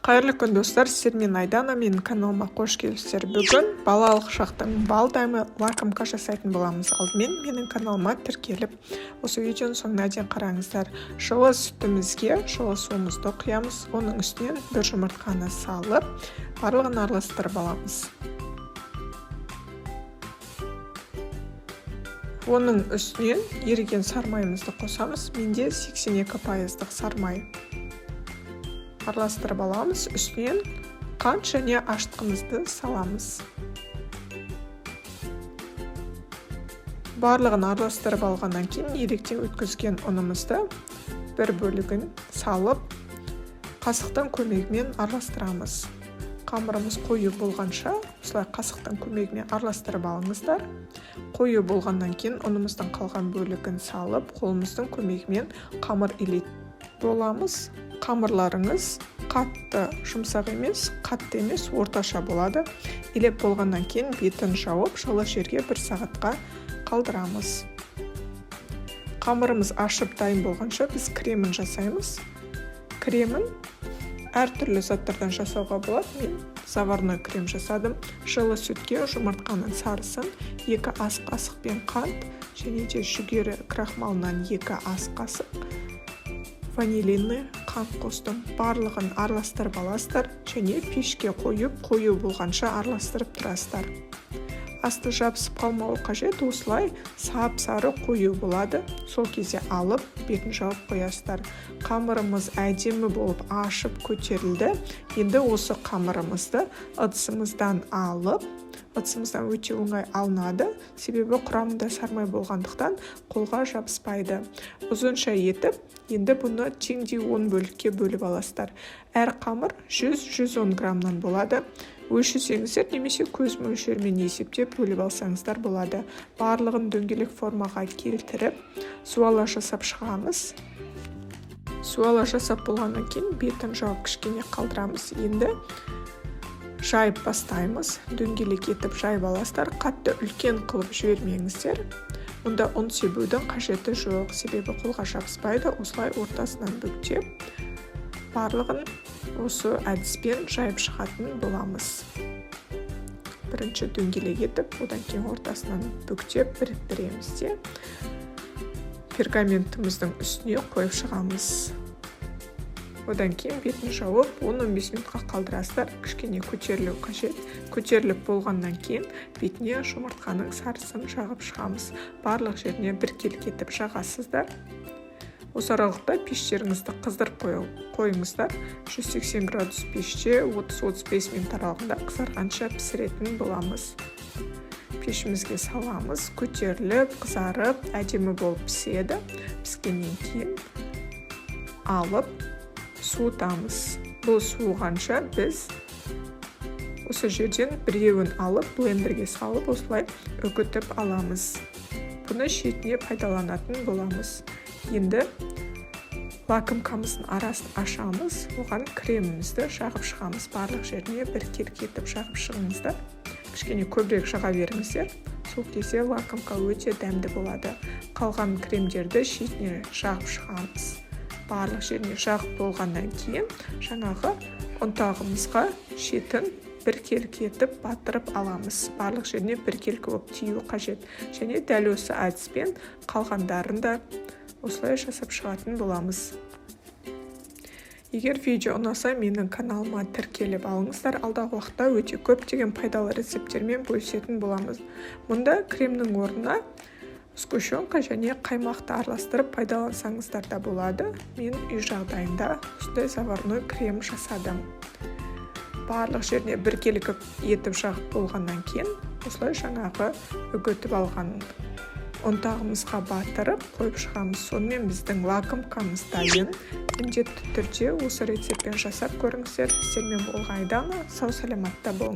Қайырлы күн достар, сіздермен Айдана, менің каналыма қош келіпсіздер. Бүгін балалық шақтың бал дәмі лакомка жасайтын боламыз. Алдымен менің каналыма тіркеліп, осы видеоның соңына дейін қараңыздар. Жылы сүтімізге жылы суымызды құямыз, оның үстінен бір жұмыртқаны салып, барлығын араластырып аламыз. Оның үстінен еріген сармайымызды қосамыз. Менде 82% сармай. Араластырып аламыз, үстінен қант және аштығымызды саламыз. Барлығын араластырып алғаннан кейін електен өткізген ұнымызды бір бөлігін салып, қасықтың көмегімен араластырамыз. Қамырымыз қою болғанша, осылай қасықтың көмегімен араластырып алыңыздар. Қою болғаннан кейін ұнымыздың қалған бөлігін салып, қолымыздың көмегімен қамыр илейтін боламыз. Қамырларыңыз қатты жұмсақ емес, қатты емес, орташа болады. Илеп болғаннан кейін бетін жауып, жылы жерге 1 сағатқа қалдырамыз. Қамырымыз ашып дайын болғанша біз кремін жасаймыз. Кремін әртүрлі заттардан жасауға болады. Мен заварной крем жасадым. Жылы сүтке жұмыртқаның сарысын 2 ас қасықпен қант және де жүгері крахмалынан 2 ас қасық ванилинный қант қостым. Барлығын араластырып аласыздар және пешке қойып, қою болғанша араластырып тұрасыздар. Асты жабысып қалмауы қажет, осылай сап-сары қою болады. Сол кезде алып, бетін жауып қоясыздар. Қамырымыз әдемі болып ашып көтерілді. Енді осы қамырымызды ыдысымыздан алып, ыдысымыздан өте оңай алынады, себебі құрамында сармай болғандықтан қолға жабыспайды. Ұзынша етіп, енді бұны теңдей 10 бөлікке бөліп аласыздар. Әр қамыр 100-110 граммнан болады. Өлшесеңіздер немесе көз мөлшерімен есептеп бөліп алсаңыздар болады. Барлығын дөңгелек формаға келтіріп, суала жасап шығамыз. Суала жасап болғаннан кейін бетін жауып кішкене қалдырамыз. Енді жайып бастаймыз. Дөңгелек етіп жайып аласыздар. Қатты үлкен қылып жібермеңіздер. Мұнда ұн себудің қажеті жоқ, себебі қолға жабыспайды. Осылай ортасынан бүктеп, барлығын осы әдіспен жайып шығатын боламыз. Бірінші дөңгелек етіп, одан кейін ортасынан бүктеп біріктіреміз де пергаментіміздің үстіне қойып шығамыз. Одан кейін бетін жауып, 10-15 минутқа қалдырасыздар. Кішкене көтерілу қажет. Көтеріліп болғаннан кейін бетіне жұмыртқаның сарысын жағып шығамыз. Барлық жеріне біркелкі етіп жағасыздар. Осы аралықта пештеріңізді қыздырып қойыңыздар. 180 градус пеште 30-35 минут аралығында қызарғанша пісіретін боламыз. Пешімізге саламыз, көтеріліп, қызарып, әдемі болып піседі. Піскеннен кейін алып, суытамыз. Бұл суығанша біз осы жерден біреуін алып, блендерге салып, осылай үгітіп аламыз. Бұны шетіне пайдаланатын боламыз. Енді лакомкамыздың арасын ашамыз, оған кремімізді жағып шығамыз. Барлық жеріне біркелкі етіп жағып шығыңыздар. Кішкене көбірек жаға беріңіздер. Сол кезде лакомка өте дәмді болады. Қалған кремдерді шетіне жағып шығамыз. Барлық жеріне жағып болғаннан кейін жаңағы ұнтағымызға шетін біркелкі етіп батырып аламыз. Барлық жеріне біркелкі болып тию қажет. Және дәл осы әдіспен қалғандарын да осылай жасап шығатын боламыз. Егер видео ұнаса, менің каналыма тіркеліп алыңыздар. Алдағы уақытта өте көптеген пайдалы рецепттермен бөлісетін боламыз. Мұнда кремнің орнына сгущенка және қаймақты араластырып пайдалансаңыздар да болады. Мен үй жағдайында осындай заварной крем жасадым. Барлық жеріне біркелкі етіп жағып болғаннан кейін осылай жаңағы үгітіп алған ұнтағымызға батырып қойып шығамыз. Сонымен біздің лакомкамыз дайын. Міндетті түрде осы рецептпен жасап көріңіздер. Сіздермен болған Айдана. Сау саламатта болыңыз.